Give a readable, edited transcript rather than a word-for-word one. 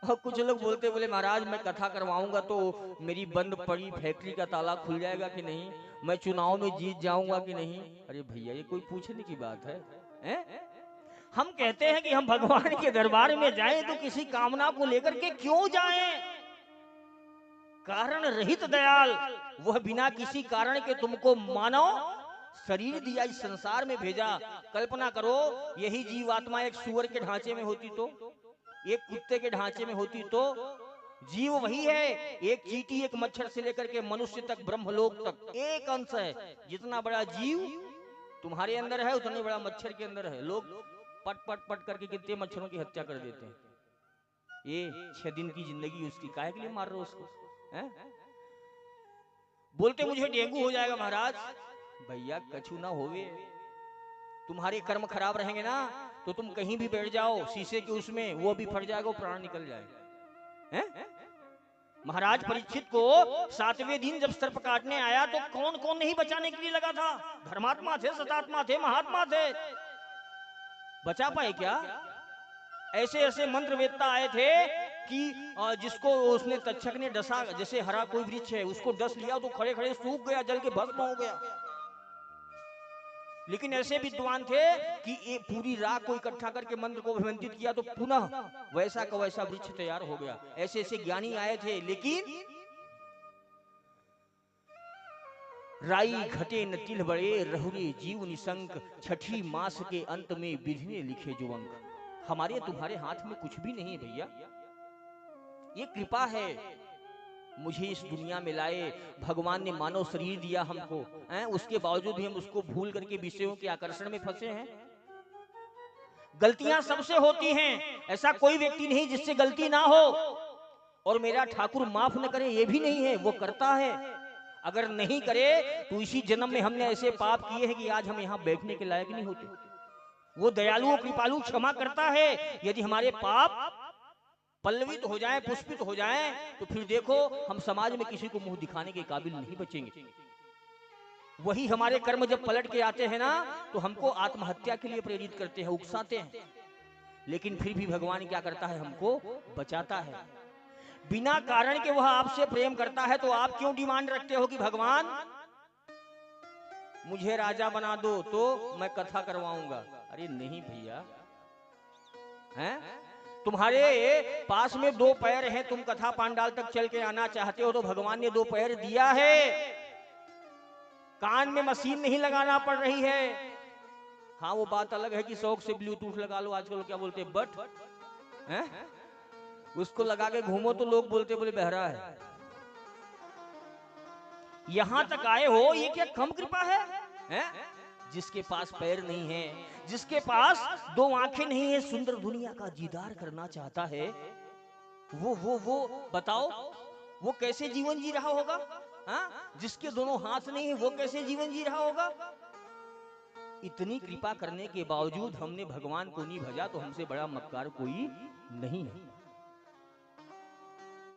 और कुछ लोग बोलते बोले महाराज मैं कथा करवाऊंगा तो मेरी बंद पड़ी फैक्ट्री का ताला खुल जाएगा कि नहीं, मैं चुनाव में जीत जाऊंगा कि नहीं। अरे भैया ये कोई पूछने की बात है, हैं? हम कहते हैं कि हम भगवान के दरबार में जाएं तो किसी कामना को लेकर के क्यों जाएं? कारण रहित दयाल वह बिना किसी कारण के तुमको मानो शरीर दिया, इस संसार में भेजा। कल्पना करो यही जीवात्मा एक सुअर के ढांचे में होती तो, एक कुत्ते के ढांचे में होती तो। जीव वही है, एक चींटी एक मच्छर से लेकर के मनुष्य तक ब्रह्मलोक तक एक अंश है। जितना बड़ा जीव तुम्हारे अंदर है उतने बड़ा मच्छर के अंदर है। लोग पट पट पट करके कितने मच्छरों की हत्या कर देते हैं। ये 6 दिन की जिंदगी उसकी, काहे के लिए मार रहे हो उसको, हैं? बोलते मुझे डेंगू हो जाएगा महाराज। भैया कछु ना होवे, तुम्हारे कर्म खराब रहेंगे ना तो तुम कहीं भी बैठ जाओ शीशे के उसमें, वो भी फट जाएगा, प्राण निकल जाएगा, हैं? महाराज परीक्षित को 7वें दिन जब सर्प काटने आया तो कौन कौन नहीं बचाने के लिए लगा था? धर्मात्मा थे, सतात्मा थे, महात्मा थे, बचा पाए क्या? ऐसे ऐसे मंत्र वेदता आए थे कि जिसको उसने तक्षक ने डसा, जैसे हरा कोई वृक्ष है उसको डस लिया तो खड़े खड़े सूख गया, जल के भस्म हो गया। लेकिन ऐसे विद्वान थे कि ये पूरी राख को इकट्ठा करके मंत्र को अभिमंत्रित किया तो पुनः वैसा का वैसा वृक्ष तैयार हो गया। ऐसे ऐसे ज्ञानी आए थे। लेकिन राई घटे न तिल बड़े, रहुरे जीव निसंक, छठी मास के अंत में विधि ने लिखे जो अंक। हमारे तुम्हारे हाथ में कुछ भी नहीं है भैया, ये कृपा है मुझे इस दुनिया में लाए। भगवान ने मानव शरीर दिया हमको, उसके बावजूद भी हम उसको भूल करके विषयों के आकर्षण में फंसे हैं। गलतियां सबसे होती हैं, ऐसा कोई व्यक्ति नहीं जिससे गलती ना हो, और मेरा ठाकुर माफ न करे ये भी नहीं है, वो करता है। अगर नहीं करे तो इसी जन्म में हमने ऐसे पाप किए हैं कि आज हम यहाँ बैठने के लायक नहीं होते। वो दयालु कृपालु क्षमा करता है। यदि हमारे पाप पल्लवित हो जाएं, पुष्पित हो जाएं, तो फिर देखो हम समाज में किसी को मुंह दिखाने के काबिल नहीं बचेंगे। वही हमारे कर्म जब पलट के आते हैं ना तो हमको आत्महत्या के लिए प्रेरित करते हैं, उकसाते हैं। लेकिन फिर भी भगवान क्या करता है, हमको बचाता है। बिना कारण के वह आपसे प्रेम करता है, तो आप क्यों डिमांड रखते हो कि भगवान मुझे राजा बना दो तो मैं कथा करवाऊंगा? अरे नहीं भैया, हैं? तुम्हारे पास में 2 पैर हैं, तुम कथा पांडाल तक चल के आना चाहते हो तो भगवान ने 2 पैर दिया है। कान में मशीन नहीं लगाना पड़ रही है। हाँ वो बात अलग है कि शौक से ब्लूटूथ लगा लो, आजकल क्या बोलते हैं बट, हैं? उसको लगा के घूमो तो लोग बोलते बोले बहरा है। यहां तक आए हो, ये क्या कम कृपा है, हैं? जिसके पास पैर नहीं है, जिसके पास 2 आंखें नहीं है, सुंदर दुनिया का दीदार करना चाहता है, वो बताओ वो कैसे जीवन जी रहा होगा? हाँ? जिसके दोनों हाथ नहीं है वो कैसे जीवन जी रहा होगा? इतनी कृपा करने के बावजूद हमने भगवान को नहीं भजा तो हमसे बड़ा मक्कार कोई नहीं है।